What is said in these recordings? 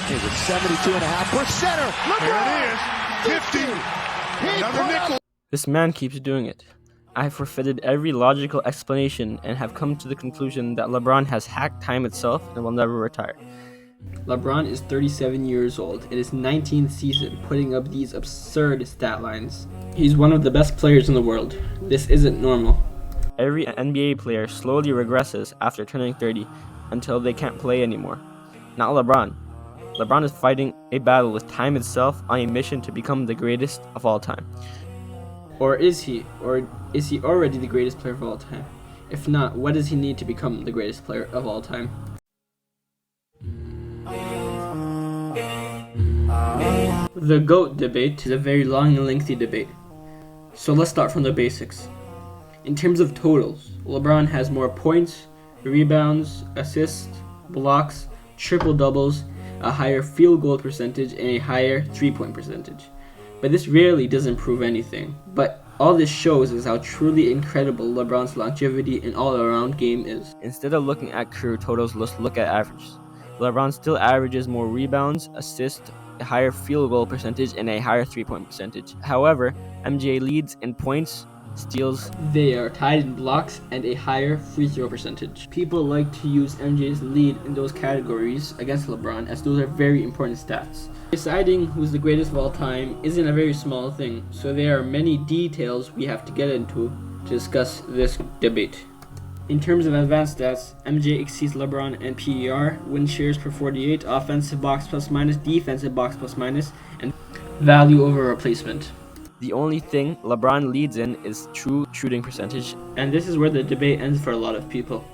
He's at 72.5%. There it is. 50. Another nickel. This man keeps doing it. I have forfeited every logical explanation and have come to the conclusion that LeBron has hacked time itself and will never retire. LeBron is 37 years old in his 19th season, putting up these absurd stat lines. He's one of the best players in the world. This isn't normal. Every NBA player slowly regresses after turning 30 until they can't play anymore. Not LeBron. LeBron is fighting a battle with time itself on a mission to become the greatest of all time. Or is he? Or is he already the greatest player of all time? If not, what does he need to become the greatest player of all time? The GOAT debate is a very long and lengthy debate. So let's start from the basics. In terms of totals, LeBron has more points, rebounds, assists, blocks, triple doubles, a higher field goal percentage, and a higher 3-point percentage. But this really doesn't prove anything. But all this shows is how truly incredible LeBron's longevity and all-around game is. Instead of looking at career totals, let's look at averages. LeBron still averages more rebounds, assists, a higher field goal percentage, and a higher 3-point percentage. However, MJ leads in points, steals. They are tied in blocks and a higher free throw percentage. People like to use MJ's lead in those categories against LeBron, as those are very important stats. Deciding who's the greatest of all time isn't a very small thing, so there are many details we have to get into to discuss this debate. In terms of advanced stats, MJ exceeds LeBron in PER, win shares per 48, offensive box plus minus, defensive box plus minus, and value over replacement. The only thing LeBron leads in is true shooting percentage, and this is where the debate ends for a lot of people.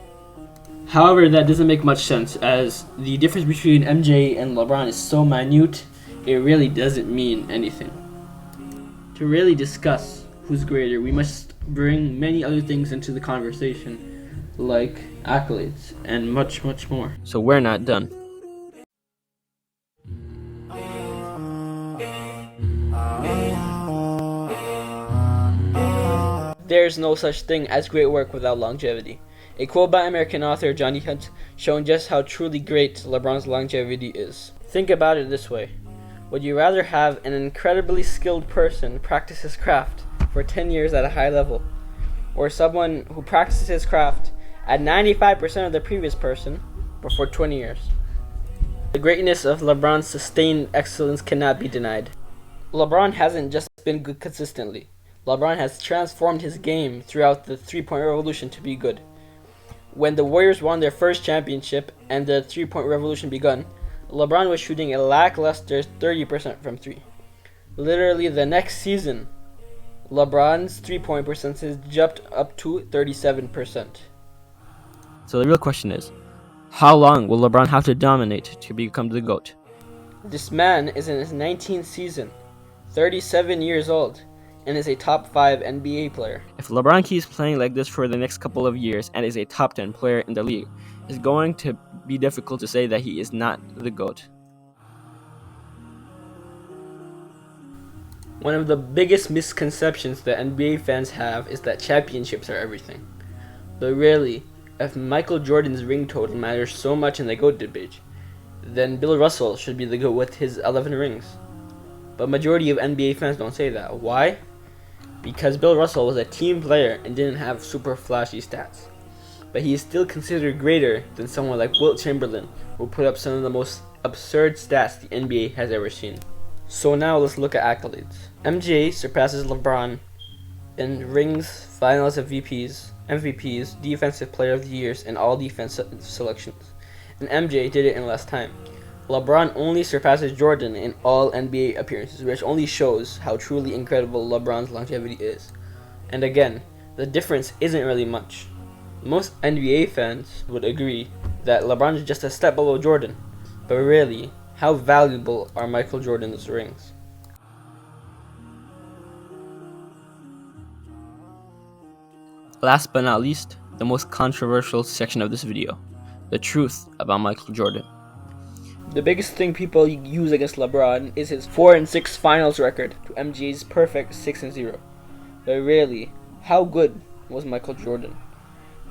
However, that doesn't make much sense, as the difference between MJ and LeBron is so minute, it really doesn't mean anything. To really discuss who's greater, we must bring many other things into the conversation, like accolades and much, much more. So we're not done. There's no such thing as great work without longevity. A quote by American author Johnny Hunt showing just how truly great LeBron's longevity is. Think about it this way. Would you rather have an incredibly skilled person practice his craft for 10 years at a high level, or someone who practices his craft at 95% of the previous person but for 20 years? The greatness of LeBron's sustained excellence cannot be denied. LeBron hasn't just been good consistently. LeBron has transformed his game throughout the three-point revolution to be good. When the Warriors won their first championship and the three-point revolution begun, LeBron was shooting a lackluster 30% from three. Literally the next season, LeBron's three-point percentage jumped up to 37%. So the real question is, how long will LeBron have to dominate to become the GOAT? This man is in his 19th season, 37 years old, and is a top 5 NBA player. If LeBron keeps playing like this for the next couple of years and is a top 10 player in the league, it's going to be difficult to say that he is not the GOAT. One of the biggest misconceptions that NBA fans have is that championships are everything. But really, if Michael Jordan's ring total matters so much in the GOAT debate, then Bill Russell should be the GOAT with his 11 rings. But majority of NBA fans don't say that. Why? Because Bill Russell was a team player and didn't have super flashy stats. But he is still considered greater than someone like Wilt Chamberlain, who put up some of the most absurd stats the NBA has ever seen. So now let's look at accolades. MJ surpasses LeBron in rings, finals MVPs, defensive player of the years, and all defense selections. And MJ did it in less time. LeBron only surpasses Jordan in all NBA appearances, which only shows how truly incredible LeBron's longevity is. And again, the difference isn't really much. Most NBA fans would agree that LeBron is just a step below Jordan, but really, how valuable are Michael Jordan's rings? Last but not least, the most controversial section of this video, the truth about Michael Jordan. The biggest thing people use against LeBron is his 4-6 finals record to MJ's perfect 6-0. But really, how good was Michael Jordan?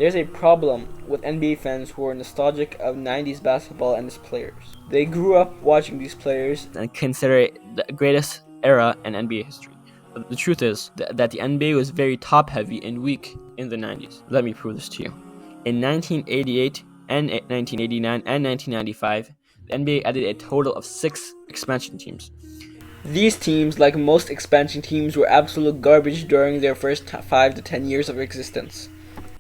There's a problem with NBA fans who are nostalgic of 90s basketball and its players. They grew up watching these players and consider it the greatest era in NBA history. But the truth is that the NBA was very top-heavy and weak in the 90s. Let me prove this to you. In 1988 and 1989 and 1995, the NBA added a total of 6 expansion teams. These teams, like most expansion teams, were absolute garbage during their first 5 to 10 years of existence.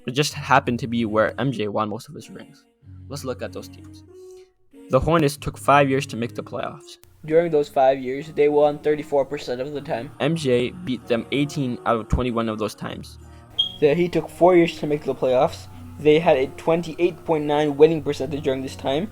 It just happened to be where MJ won most of his rings. Let's look at those teams. The Hornets took 5 years to make the playoffs. During those 5 years, they won 34% of the time. MJ beat them 18 out of 21 of those times. The Heat took 4 years to make the playoffs. They had a 28.9 winning percentage during this time,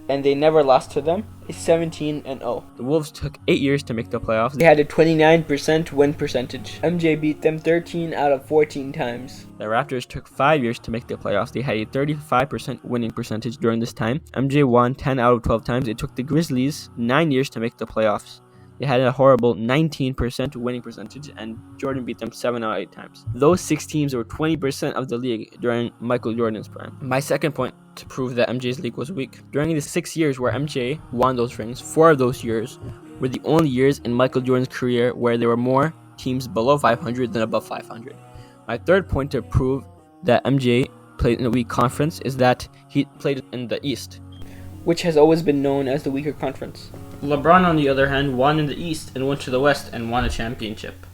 and they never lost to them. It's 17-0. The Wolves took 8 years to make the playoffs. They had a 29% win percentage. MJ beat them 13 out of 14 times. The Raptors took 5 years to make the playoffs. They had a 35% winning percentage during this time. MJ won 10 out of 12 times. It took the Grizzlies 9 years to make the playoffs. They had a horrible 19% winning percentage, and Jordan beat them 7 out of 8 times. Those 6 teams were 20% of the league during Michael Jordan's prime. My second point to prove that MJ's league was weak. During the 6 years where MJ won those rings, 4 of those years were the only years in Michael Jordan's career where there were more teams below 500 than above 500. My third point to prove that MJ played in a weak conference is that he played in the East, which has always been known as the weaker conference. LeBron, on the other hand, won in the East and went to the West and won a championship.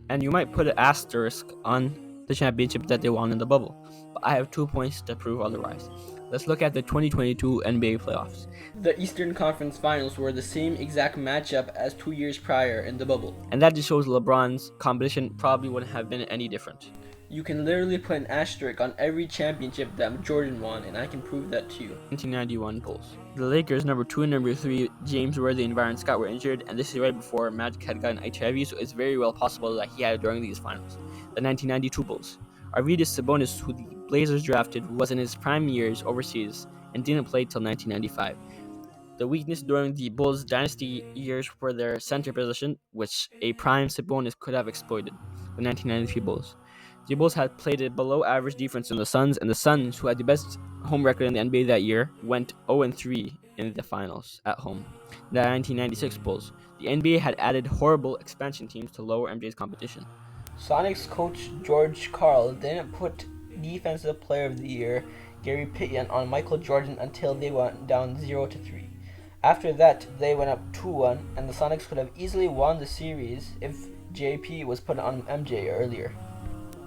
And you might put an asterisk on the championship that they won in the bubble, but I have 2 points to prove otherwise. Let's look at the 2022 NBA playoffs. The Eastern Conference Finals were the same exact matchup as 2 years prior in the bubble. And that just shows LeBron's competition probably wouldn't have been any different. You can literally put an asterisk on every championship that Jordan won, and I can prove that to you. 1991 Bulls. The Lakers, number 2 and number 3, James Worthy and Byron Scott were injured, and this is right before Magic had gotten HIV, so it's very well possible that he had it during these finals. The 1992 Bulls. Arvydas Sabonis, who the Blazers drafted, was in his prime years overseas and didn't play till 1995. The weakness during the Bulls' dynasty years were their center position, which a prime Sabonis could have exploited. The 1993 Bulls. The Bulls had played a below-average defense in the Suns, and the Suns, who had the best home record in the NBA that year, went 0-3 in the finals at home. The 1996 Bulls. The NBA had added horrible expansion teams to lower MJ's competition. Sonics coach George Karl didn't put Defensive Player of the Year Gary Payton on Michael Jordan until they went down 0-3. After that, they went up 2-1, and the Sonics could have easily won the series if JP was put on MJ earlier.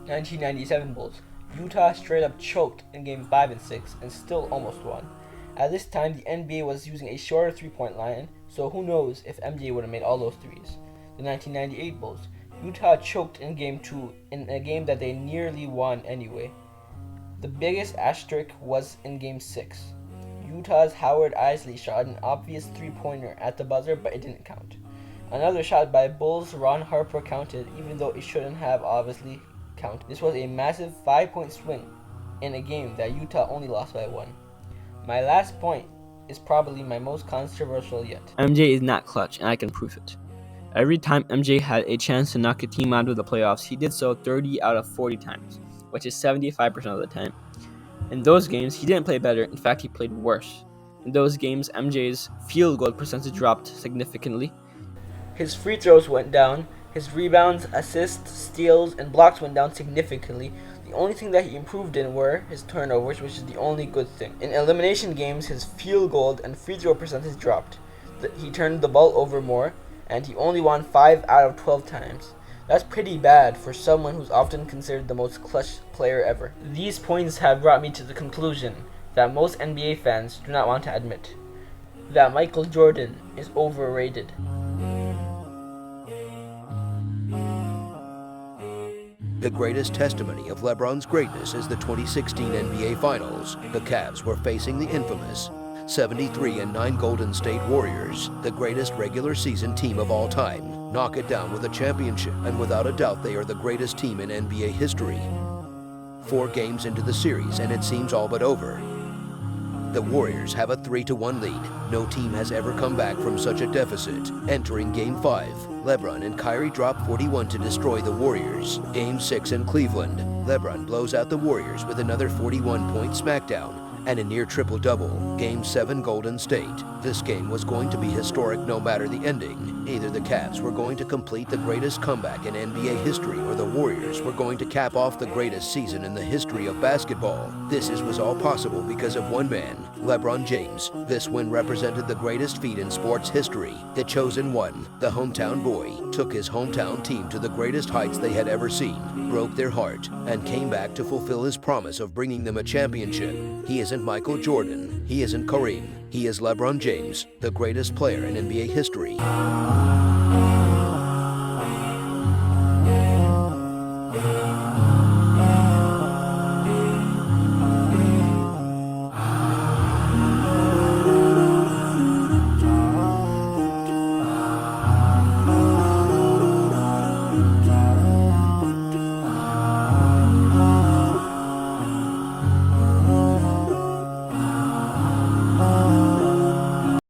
1997 Bulls. Utah straight up choked in Game 5 and 6 and still almost won. At this time, the NBA was using a shorter three-point line, so who knows if MJ would have made all those threes. The 1998 Bulls. Utah choked in Game 2 in a game that they nearly won anyway. The biggest asterisk was in Game 6. Utah's Howard Isley shot an obvious three-pointer at the buzzer, but it didn't count. Another shot by Bulls' Ron Harper counted, even though it shouldn't have obviously counted. This was a massive 5-point swing in a game that Utah only lost by 1. My last point is probably my most controversial yet. MJ is not clutch, and I can prove it. Every time MJ had a chance to knock a team out of the playoffs, he did so 30 out of 40 times, which is 75% of the time. In those games, he didn't play better. In fact, he played worse. In those games, MJ's field goal percentage dropped significantly. His free throws went down. His rebounds, assists, steals, and blocks went down significantly. The only thing that he improved in were his turnovers, which is the only good thing. In elimination games, his field goal and free throw percentage dropped. He turned the ball over more, and he only won 5 out of 12 times. That's pretty bad for someone who's often considered the most clutch player ever. These points have brought me to the conclusion that most NBA fans do not want to admit, that Michael Jordan is overrated. The greatest testimony of LeBron's greatness is the 2016 NBA Finals. The Cavs were facing the infamous 73-9 Golden State Warriors, the greatest regular season team of all time. Knock it down with a championship, and without a doubt they are the greatest team in NBA history. 4 games into the series and it seems all but over. The Warriors have a 3-1 lead. No team has ever come back from such a deficit. Entering Game 5, LeBron and Kyrie drop 41 to destroy the Warriors. Game 6 in Cleveland. LeBron blows out the Warriors with another 41-point smackdown and a near triple-double. Game 7 Golden State. This game was going to be historic no matter the ending. Either the Cavs were going to complete the greatest comeback in NBA history or the Warriors were going to cap off the greatest season in the history of basketball. This was all possible because of one man, LeBron James. This win represented the greatest feat in sports history. The chosen one, the hometown boy, took his hometown team to the greatest heights they had ever seen, broke their heart, and came back to fulfill his promise of bringing them a championship. He isn't Michael Jordan. He isn't Kareem. He is LeBron James, the greatest player in NBA history.